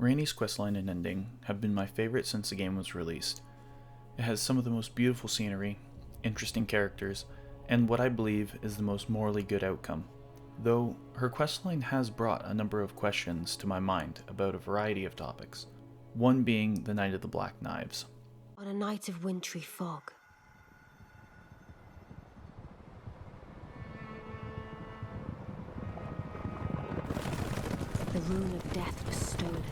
Ranni's questline and ending have been my favorite since the game was released. It has some of the most beautiful scenery, interesting characters, and what I believe is the most morally good outcome. Though her questline has brought a number of questions to my mind about a variety of topics, one being the Night of the Black Knives. On a night of wintry fog, the rune of death was stolen.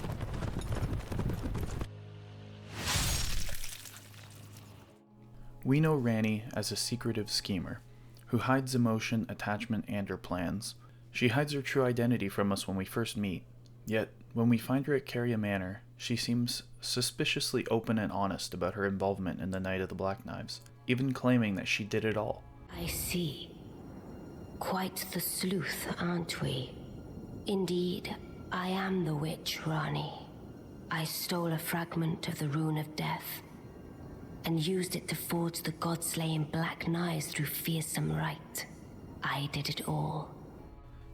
We know Ranni as a secretive schemer, who hides emotion, attachment, and her plans. She hides her true identity from us when we first meet, yet when we find her at Caria Manor, she seems suspiciously open and honest about her involvement in the Night of the Black Knives, even claiming that she did it all. I see. Quite the sleuth, aren't we? Indeed, I am the witch, Ranni. I stole a fragment of the rune of death and used it to forge the god-slaying black knives through fearsome rite. I did it all.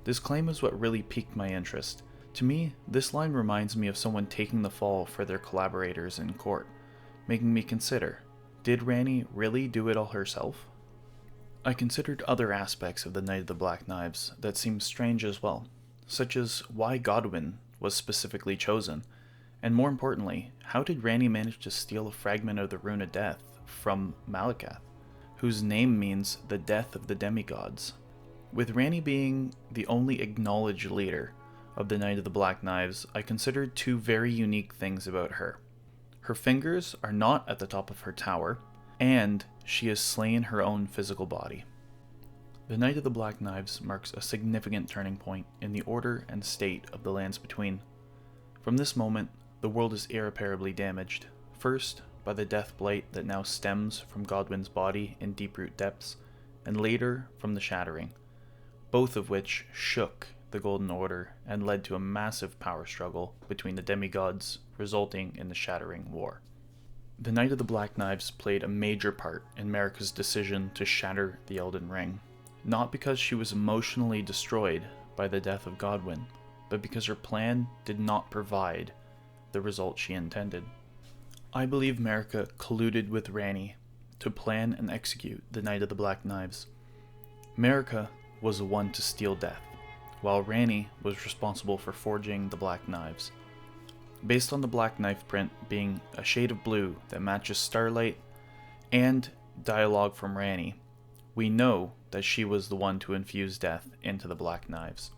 This claim is what really piqued my interest. To me, this line reminds me of someone taking the fall for their collaborators in court, making me consider, did Ranni really do it all herself? I considered other aspects of the Night of the Black Knives that seemed strange as well, such as why Godwyn was specifically chosen, and more importantly, how did Ranni manage to steal a fragment of the Rune of Death from Malakath, whose name means the death of the demigods? With Ranni being the only acknowledged leader of the Night of the Black Knives, I considered two very unique things about her. Her fingers are not at the top of her tower, and she has slain her own physical body. The Night of the Black Knives marks a significant turning point in the order and state of the Lands Between. From this moment, the world is irreparably damaged, first by the death blight that now stems from Godwyn's body in Deeproot Depths, and later from the Shattering, both of which shook the Golden Order and led to a massive power struggle between the demigods, resulting in the Shattering War. The Night of the Black Knives played a major part in Marika's decision to shatter the Elden Ring, not because she was emotionally destroyed by the death of Godwyn, but because her plan did not provide the result she intended. I believe Marika colluded with Ranni to plan and execute the Night of the Black Knives. Marika was the one to steal death, while Ranni was responsible for forging the Black Knives. Based on the black knife print being a shade of blue that matches starlight and dialogue from Ranni, we know that she was the one to infuse death into the Black Knives.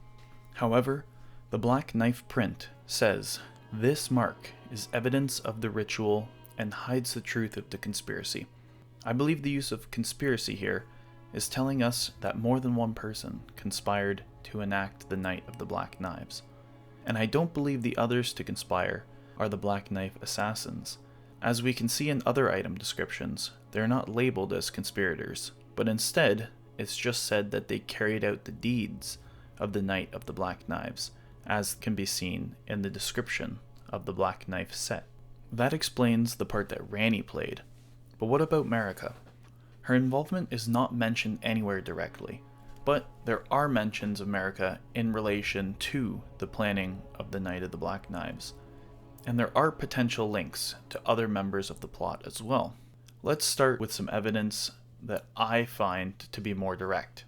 However, the black knife print says, "This mark is evidence of the ritual and hides the truth of the conspiracy." I believe the use of conspiracy here is telling us that more than one person conspired to enact the Night of the Black Knives. And I don't believe the others to conspire are the Black Knife assassins. As we can see in other item descriptions, they're not labeled as conspirators, but instead, it's just said that they carried out the deeds of the Night of the Black Knives, as can be seen in the description of the Black Knife set. That explains the part that Ranni played. But what about Marika? Her involvement is not mentioned anywhere directly, but there are mentions of Marika in relation to the planning of the Night of the Black Knives, and there are potential links to other members of the plot as well. Let's start with some evidence that I find to be more direct.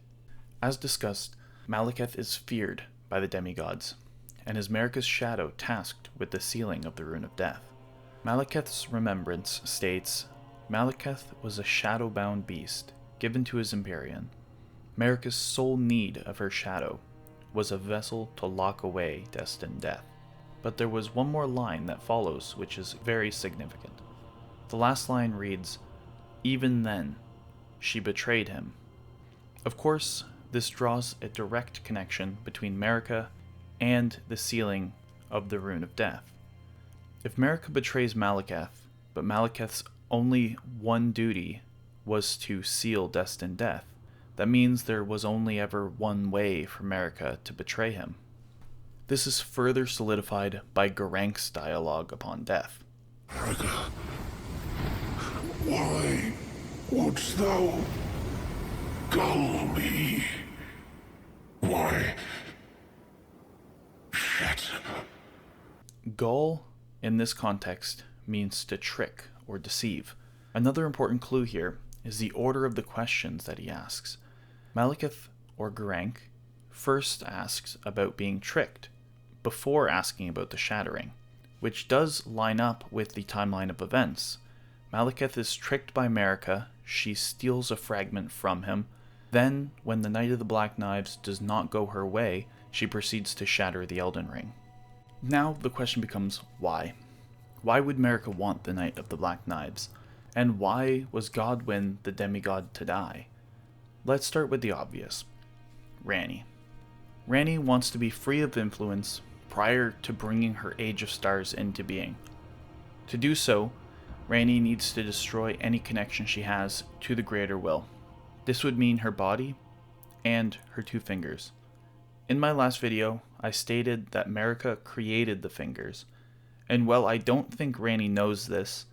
As discussed, Malakath is feared by the demigods, and is Marika's shadow tasked with the sealing of the Rune of Death. Malakath's remembrance states, "Malakath was a shadow-bound beast, given to his Empyrean. Marika's sole need of her shadow was a vessel to lock away destined death." But there was one more line that follows, which is very significant. The last line reads, "Even then, she betrayed him." Of course, this draws a direct connection between Marika and the sealing of the Rune of Death. If Marika betrays Malakath, but Malakath's only one duty was to seal destined death, that means there was only ever one way for Marika to betray him. This is further solidified by Gerank's dialogue upon death. "Marika, why wouldst thou gull me? Why? Shit." Gull, in this context, means to trick or deceive. Another important clue here is the order of the questions that he asks. Malekith, or Geraint, first asks about being tricked, before asking about the shattering, which does line up with the timeline of events. Malekith is tricked by Marika, she steals a fragment from him, then, when the Knight of the Black Knives does not go her way, she proceeds to shatter the Elden Ring. Now the question becomes, why? Why would Marika want the Knight of the Black Knives? And why was Godwyn the demigod to die? Let's start with the obvious. Ranni. Ranni wants to be free of influence prior to bringing her Age of Stars into being. To do so, Ranni needs to destroy any connection she has to the greater will. This would mean her body and her 2 fingers. In my last video, I stated that Marika created the fingers, and while I don't think Ranni knows this,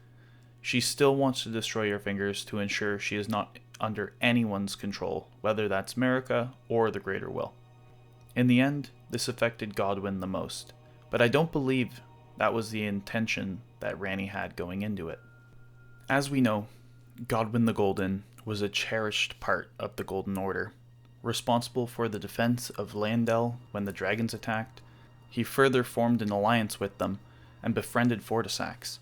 she still wants to destroy her fingers to ensure she is not under anyone's control, whether that's Marika or the greater will. In the end, this affected Godwyn the most, but I don't believe that was the intention that Ranni had going into it. As we know, Godwyn the Golden was a cherished part of the Golden Order. Responsible for the defense of Landel when the dragons attacked, he further formed an alliance with them and befriended Fortisax.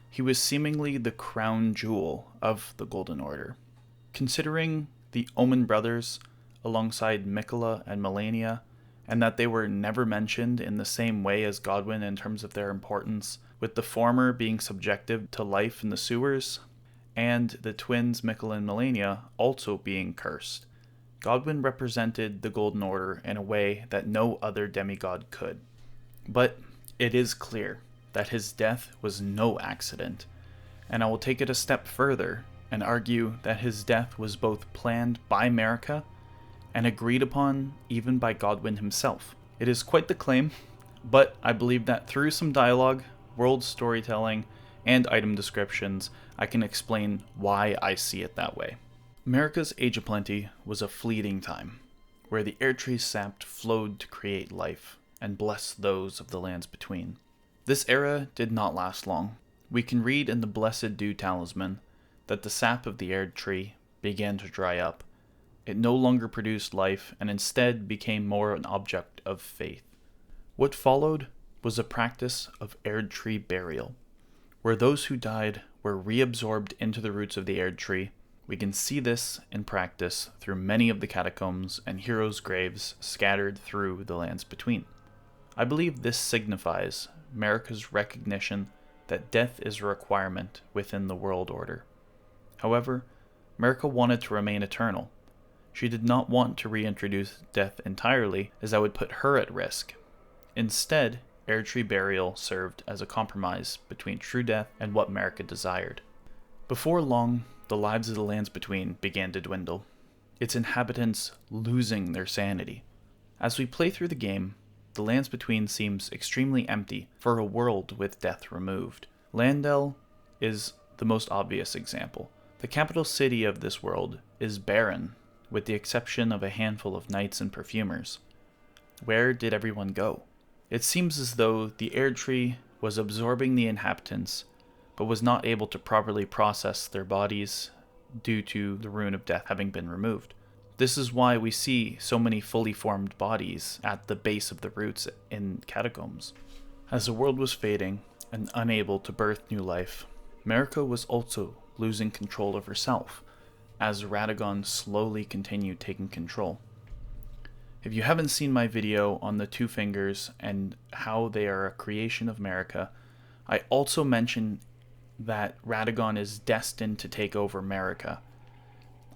He was seemingly the crown jewel of the Golden Order. Considering the Omen brothers alongside Miquella and Melania, and that they were never mentioned in the same way as Godwyn in terms of their importance, with the former being subjected to life in the sewers, and the twins Miquella and Melania also being cursed, Godwyn represented the Golden Order in a way that no other demigod could. But it is clear that his death was no accident, and I will take it a step further and argue that his death was both planned by Marika and agreed upon even by Godwyn himself. It is quite the claim, but I believe that through some dialogue, world storytelling, and item descriptions, I can explain why I see it that way. Marika's Age of Plenty was a fleeting time, where the Erdtree sap flowed to create life and bless those of the lands between. This era did not last long. We can read in the Blessed Dew Talisman that the sap of the Erdtree began to dry up. It no longer produced life and instead became more an object of faith. What followed was a practice of Erdtree burial, where those who died were reabsorbed into the roots of the Erdtree. We can see this in practice through many of the catacombs and heroes' graves scattered through the lands between. I believe this signifies Marika's recognition that death is a requirement within the world order. However, Marika wanted to remain eternal. She did not want to reintroduce death entirely, as that would put her at risk. Instead, Erdtree burial served as a compromise between true death and what Marika desired. Before long, the lives of the lands between began to dwindle, its inhabitants losing their sanity. As we play through the game, the lands between seems extremely empty for a world with death removed. Landel is the most obvious example. The capital city of this world is barren, with the exception of a handful of knights and perfumers. Where did everyone go? It seems as though the Erdtree was absorbing the inhabitants, but was not able to properly process their bodies due to the rune of death having been removed. This is why we see so many fully formed bodies at the base of the roots in catacombs. As the world was fading and unable to birth new life, Marika was also losing control of herself, as Radagon slowly continued taking control. If you haven't seen my video on the 2 fingers and how they are a creation of Marika, I also mention that Radagon is destined to take over Marika.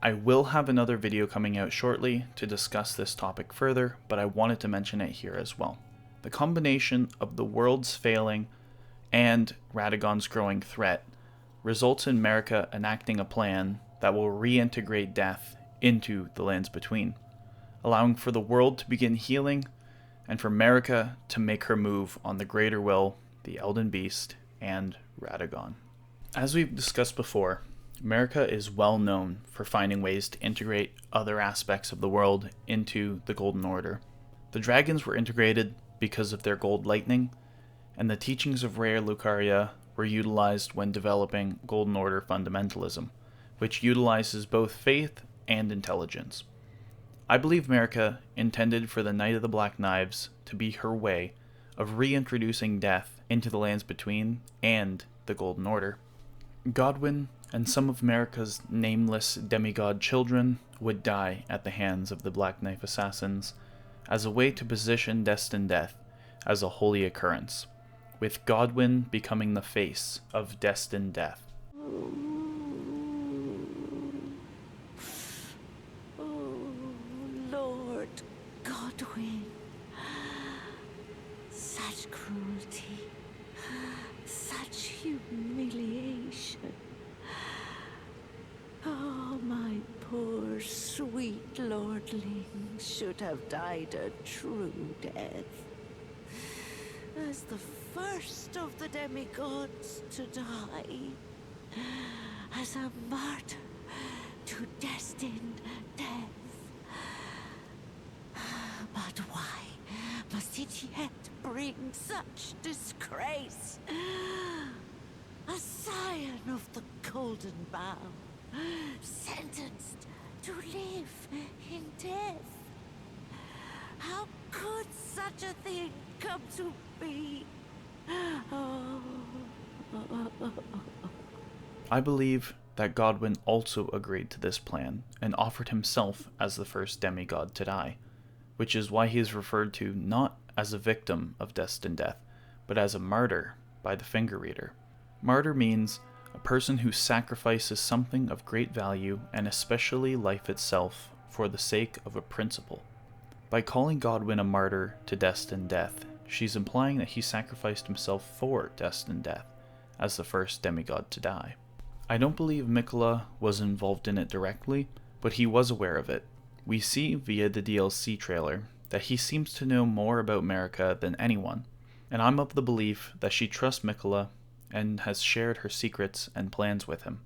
I will have another video coming out shortly to discuss this topic further, but I wanted to mention it here as well. The combination of the world's failing and Radagon's growing threat results in Marika enacting a plan that will reintegrate death into the lands between, allowing for the world to begin healing and for Marika to make her move on the Greater Will, the Elden Beast, and Radagon. As we've discussed before, Marika is well known for finding ways to integrate other aspects of the world into the Golden Order. The dragons were integrated because of their gold lightning, and the teachings of Rare Lucaria were utilized when developing Golden Order fundamentalism, which utilizes both faith and intelligence. I believe Marika intended for the Night of the Black Knives to be her way of reintroducing death into the Lands Between and the Golden Order. Godwyn and some of Marika's nameless demigod children would die at the hands of the Black Knife assassins as a way to position Destined Death as a holy occurrence, with Godwyn becoming the face of Destined Death. Lord Godwyn, such cruelty, such humiliation. Oh, my poor sweet lordling should have died a true death. As the first of the demigods to die, as a martyr to destined death. But why must it yet bring such disgrace? A scion of the Golden Bough, sentenced to live in death. How could such a thing come to be? Oh. I believe that Godwyn also agreed to this plan and offered himself as the first demigod to die, which is why he is referred to not as a victim of Destined Death, but as a martyr by the Finger Reader. Martyr means a person who sacrifices something of great value, and especially life itself, for the sake of a principle. By calling Godwyn a martyr to Destined Death, she's implying that he sacrificed himself for Destined Death, as the first demigod to die. I don't believe Miquella was involved in it directly, but he was aware of it. We see via the DLC trailer that he seems to know more about Marika than anyone, and I'm of the belief that she trusts Miquella and has shared her secrets and plans with him.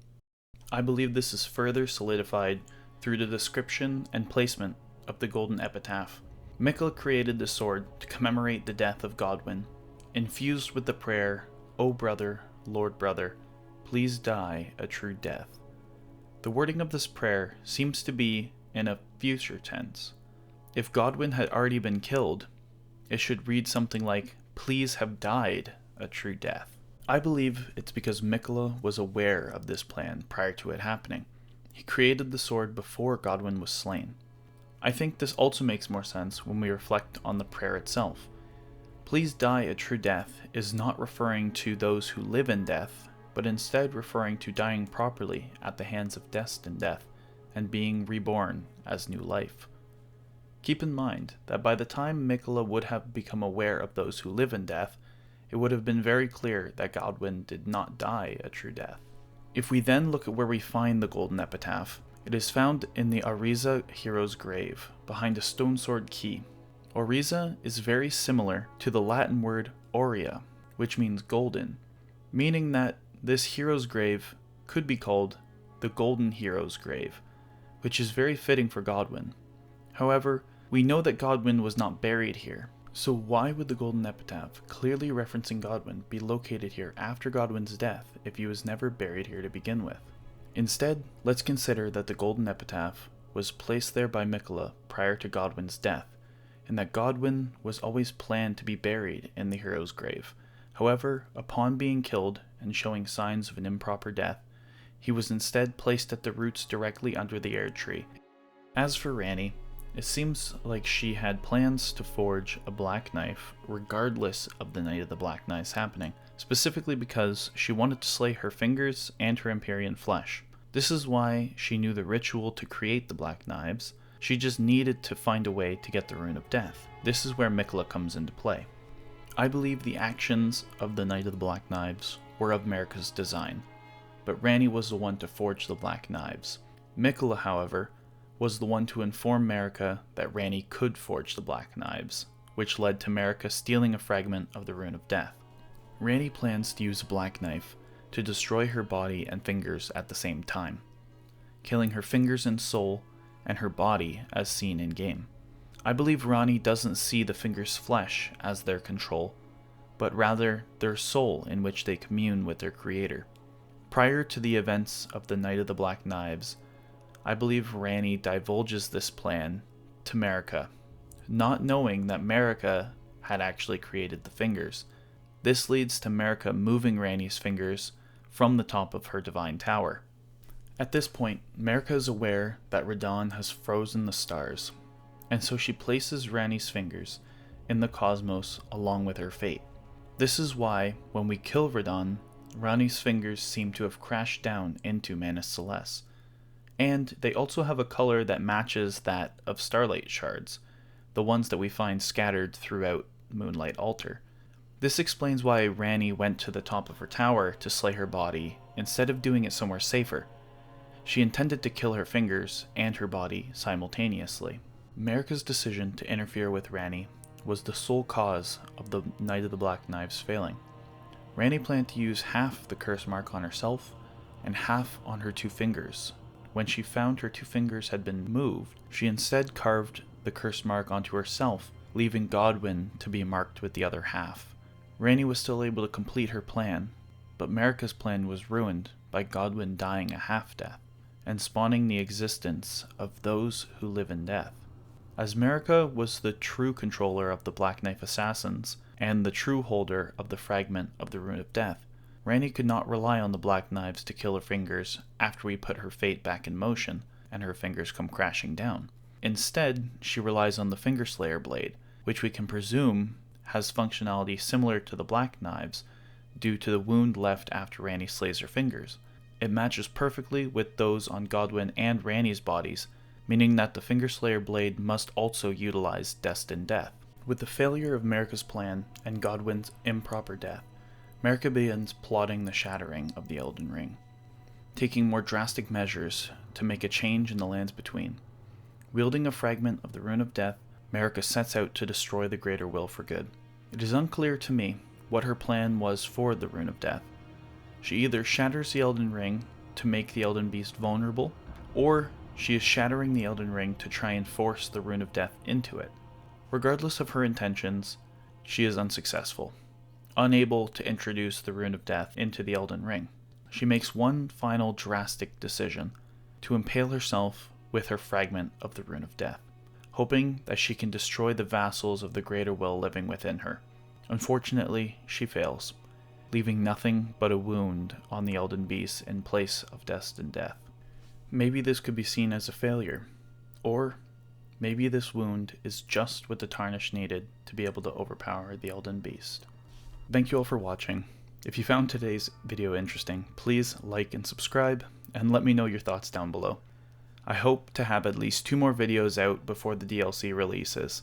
I believe this is further solidified through the description and placement of the Golden Epitaph. Miquella created the sword to commemorate the death of Godwyn, infused with the prayer, "O brother, Lord brother, please die a true death." The wording of this prayer seems to be in a future tense. If Godwyn had already been killed, it should read something like, "Please have died a true death." I believe it's because Miquella was aware of this plan prior to it happening. He created the sword before Godwyn was slain. I think this also makes more sense when we reflect on the prayer itself. "Please die a true death" is not referring to those who live in death, but instead referring to dying properly at the hands of Destined Death and being reborn as new life. Keep in mind that by the time Miquella would have become aware of those who live in death, it would have been very clear that Godwyn did not die a true death. If we then look at where we find the Golden Epitaph, it is found in the Auriza hero's grave, behind a stone sword key. Auriza is very similar to the Latin word aurea, which means golden, meaning that this hero's grave could be called the Golden Hero's Grave, which is very fitting for Godwyn. However, we know that Godwyn was not buried here, so why would the Golden Epitaph, clearly referencing Godwyn, be located here after Godwyn's death if he was never buried here to begin with? Instead, let's consider that the Golden Epitaph was placed there by Miquella prior to Godwyn's death, and that Godwyn was always planned to be buried in the hero's grave. However, upon being killed and showing signs of an improper death, he was instead placed at the roots directly under the Erdtree. As for Ranni, it seems like she had plans to forge a black knife regardless of the Night of the Black Knives happening, specifically because she wanted to slay her fingers and her Empyrean flesh. This is why she knew the ritual to create the black knives. She just needed to find a way to get the Rune of Death. This is where Miquella comes into play. I believe the actions of the Night of the Black Knives were of Marika's design, but Ranni was the one to forge the black knives. Miquella, however, was the one to inform Marika that Ranni could forge the black knives, which led to Marika stealing a fragment of the Rune of Death. Ranni plans to use a black knife to destroy her body and fingers at the same time, killing her fingers and soul and her body as seen in game. I believe Ranni doesn't see the fingers' flesh as their control, but rather their soul in which they commune with their creator. Prior to the events of the Night of the Black Knives, I believe Ranni divulges this plan to Marika, not knowing that Marika had actually created the fingers. This leads to Marika moving Ranni's fingers from the top of her divine tower. At this point, Marika is aware that Radahn has frozen the stars, and so she places Ranni's fingers in the cosmos along with her fate. This is why, when we kill Radahn, Ranni's fingers seem to have crashed down into Manus Celeste, and they also have a color that matches that of starlight shards, the ones that we find scattered throughout Moonlight Altar. This explains why Ranni went to the top of her tower to slay her body instead of doing it somewhere safer. She intended to kill her fingers and her body simultaneously. Marika's decision to interfere with Ranni was the sole cause of the Night of the Black Knives failing. Ranni planned to use half the curse mark on herself and half on her two fingers. When she found her two fingers had been moved, she instead carved the curse mark onto herself, leaving Godwyn to be marked with the other half. Ranni was still able to complete her plan, but Marika's plan was ruined by Godwyn dying a half-death and spawning the existence of those who live in death. As Marika was the true controller of the Black Knife Assassins and the true holder of the fragment of the Rune of Death, Ranni could not rely on the Black Knives to kill her fingers after we put her fate back in motion and her fingers come crashing down. Instead, she relies on the Fingerslayer blade, which we can presume has functionality similar to the Black Knives due to the wound left after Ranni slays her fingers. It matches perfectly with those on Godwyn and Ranni's bodies, meaning that the Fingerslayer blade must also utilize Destined death. With the failure of Marika's plan and Godwyn's improper death, Marika begins plotting the shattering of the Elden Ring, taking more drastic measures to make a change in the lands between. Wielding a fragment of the Rune of Death, Marika sets out to destroy the Greater Will for good. It is unclear to me what her plan was for the Rune of Death. She either shatters the Elden Ring to make the Elden Beast vulnerable, or she is shattering the Elden Ring to try and force the Rune of Death into it. Regardless of her intentions, she is unsuccessful, unable to introduce the Rune of Death into the Elden Ring. She makes one final drastic decision, to impale herself with her fragment of the Rune of Death, hoping that she can destroy the vassals of the Greater Will living within her. Unfortunately, she fails, leaving nothing but a wound on the Elden Beast in place of Destined death. Maybe this could be seen as a failure, or maybe this wound is just what the Tarnish needed to be able to overpower the Elden Beast. Thank you all for watching. If you found today's video interesting, please like and subscribe, and let me know your thoughts down below. I hope to have at least 2 more videos out before the DLC releases,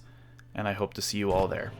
and I hope to see you all there.